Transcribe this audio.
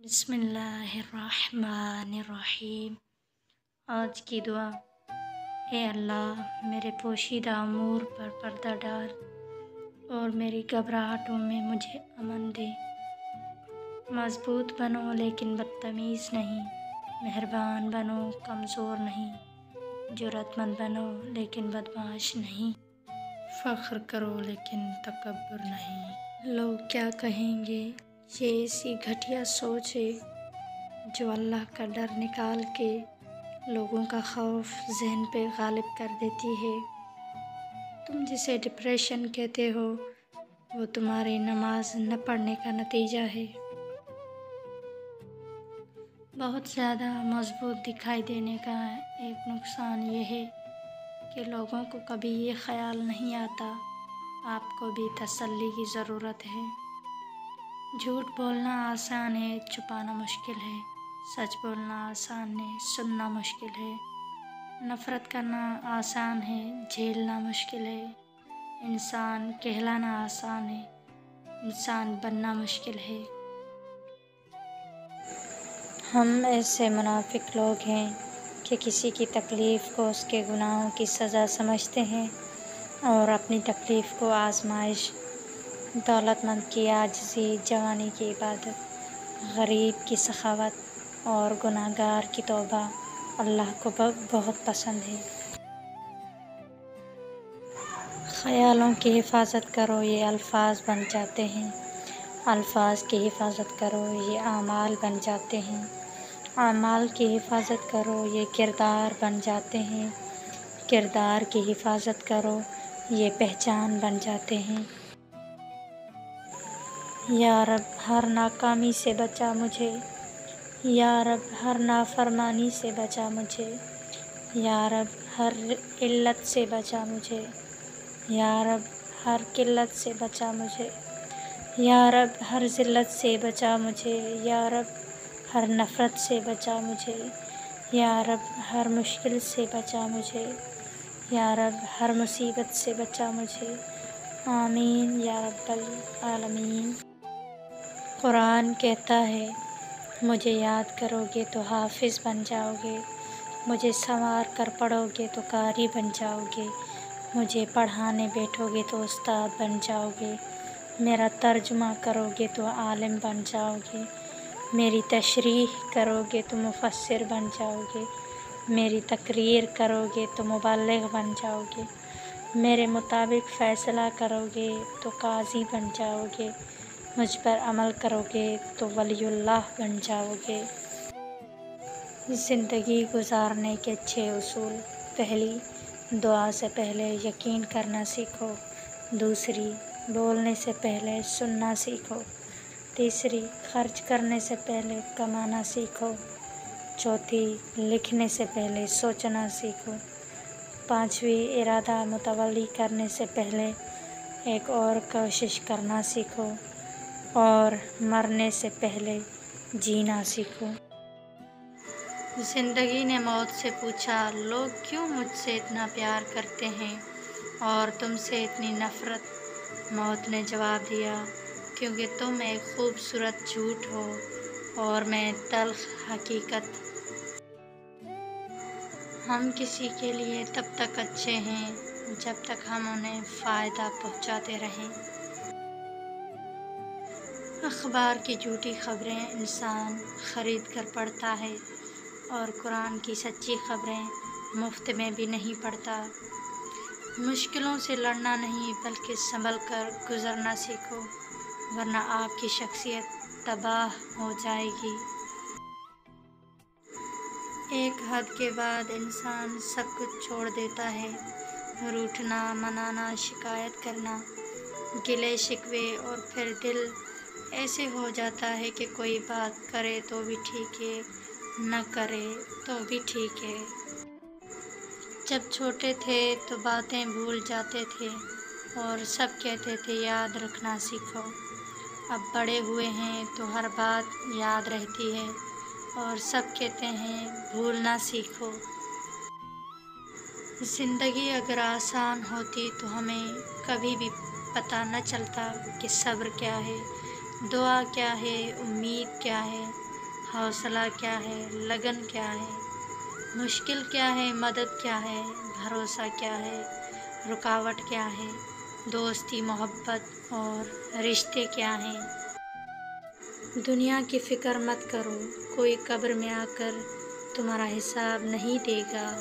बिस्मिल्लाहिर्रहमानिर्रहीम। आज की दुआ। ए अल्लाह, मेरे पोशीदा अमूर पर पर्दा डाल और मेरी घबराहटों में मुझे अमन दे। मज़बूत बनो लेकिन बदतमीज़ नहीं, मेहरबान बनो कमज़ोर नहीं, जुर्रतमंद बनो लेकिन बदमाश नहीं, फ़ख्र करो लेकिन तकब्बुर नहीं। लोग क्या कहेंगे, ये ऐसी घटिया सोच है जो अल्लाह का डर निकाल के लोगों का खौफ ज़हन पे गालिब कर देती है। तुम जिसे डिप्रेशन कहते हो वो तुम्हारी नमाज न पढ़ने का नतीजा है। बहुत ज़्यादा मजबूत दिखाई देने का एक नुकसान ये है कि लोगों को कभी ये ख्याल नहीं आता आपको भी तसल्ली की ज़रूरत है। झूठ बोलना आसान है, छुपाना मुश्किल है। सच बोलना आसान है, सुनना मुश्किल है। नफ़रत करना आसान है, झेलना मुश्किल है। इंसान कहलाना आसान है, इंसान बनना मुश्किल है। हम ऐसे मुनाफिक लोग हैं कि किसी की तकलीफ़ को उसके गुनाहों की सज़ा समझते हैं और अपनी तकलीफ़ को आजमाइश, दौलतमंद की आजिज़ी, जवानी की इबादत, गरीब की सखावत और गुनाहगार की तौबा अल्लाह को बहुत पसंद है। ख़यालों की हिफाजत करो ये अल्फाज बन जाते हैं, अल्फाज की हिफाजत करो ये आमाल बन जाते हैं, आमाल की हिफाजत करो ये किरदार बन जाते हैं, किरदार की हिफाजत करो ये पहचान बन जाते हैं। या रब, हर नाकामी से बचा मुझे, या रब हर नाफरमानी से बचा मुझे, या रब हर इल्लत से बचा मुझे, या रब हर किल्लत से बचा मुझे, या रब हर ज़िल्लत से बचा मुझे, या रब हर नफ़रत से बचा मुझे, या रब हर मुश्किल से बचा मुझे, या रब हर मुसीबत से बचा मुझे। आमीन या रब्बल आलमीन। कुरान कहता है, मुझे याद करोगे तो हाफिज़ बन जाओगे, मुझे संवार कर पढ़ोगे तो कारी बन जाओगे, मुझे पढ़ाने बैठोगे तो उस्ताद बन जाओगे, मेरा तर्जुमा करोगे तो आलिम बन जाओगे, मेरी तशरीह करोगे तो मुफस्सिर बन जाओगे, मेरी तकरीर करोगे तो मुबल्लिग़ बन जाओगे, मेरे मुताबिक फ़ैसला करोगे तो काज़ी बन जाओगे, मुझ पर अमल करोगे तो वलीउल्लाह बन जाओगे। ज़िंदगी गुजारने के 6 उसूल। पहली, दुआ से पहले यकीन करना सीखो। दूसरी, बोलने से पहले सुनना सीखो। तीसरी, खर्च करने से पहले कमाना सीखो। चौथी, लिखने से पहले सोचना सीखो। पाँचवीं, इरादा मुतवल्ली करने से पहले एक और कोशिश करना सीखो। और मरने से पहले जीना सीखो। ज़िंदगी ने मौत से पूछा, लोग क्यों मुझसे इतना प्यार करते हैं और तुमसे इतनी नफ़रत? मौत ने जवाब दिया, क्योंकि तुम एक खूबसूरत झूठ हो और मैं तल्ख़ हकीकत। हम किसी के लिए तब तक अच्छे हैं जब तक हम उन्हें फ़ायदा पहुँचाते रहें। अखबार की झूठी खबरें इंसान ख़रीद कर पढ़ता है और कुरान की सच्ची खबरें मुफ्त में भी नहीं पढ़ता। मुश्किलों से लड़ना नहीं बल्कि संभल कर गुज़रना सीखो, वरना आपकी शख्सियत तबाह हो जाएगी। एक हद के बाद इंसान सब कुछ छोड़ देता है। रूठना, मनाना, शिकायत करना, गिले शिकवे, और फिर दिल ऐसे हो जाता है कि कोई बात करे तो भी ठीक है, न करे तो भी ठीक है। जब छोटे थे तो बातें भूल जाते थे और सब कहते थे याद रखना सीखो। अब बड़े हुए हैं तो हर बात याद रहती है और सब कहते हैं भूलना सीखो। ज़िंदगी अगर आसान होती तो हमें कभी भी पता न चलता कि सब्र क्या है, दुआ क्या है, उम्मीद क्या है। حوصلہ کیا ہے، لگن کیا ہے، مشکل کیا ہے، مدد کیا ہے، بھروسہ کیا ہے، رکاوٹ کیا ہے، دوستی، محبت اور رشتے کیا ہیں۔ دنیا کی فکر مت کرو، کوئی قبر میں آ کر تمہارا حساب نہیں دے گا۔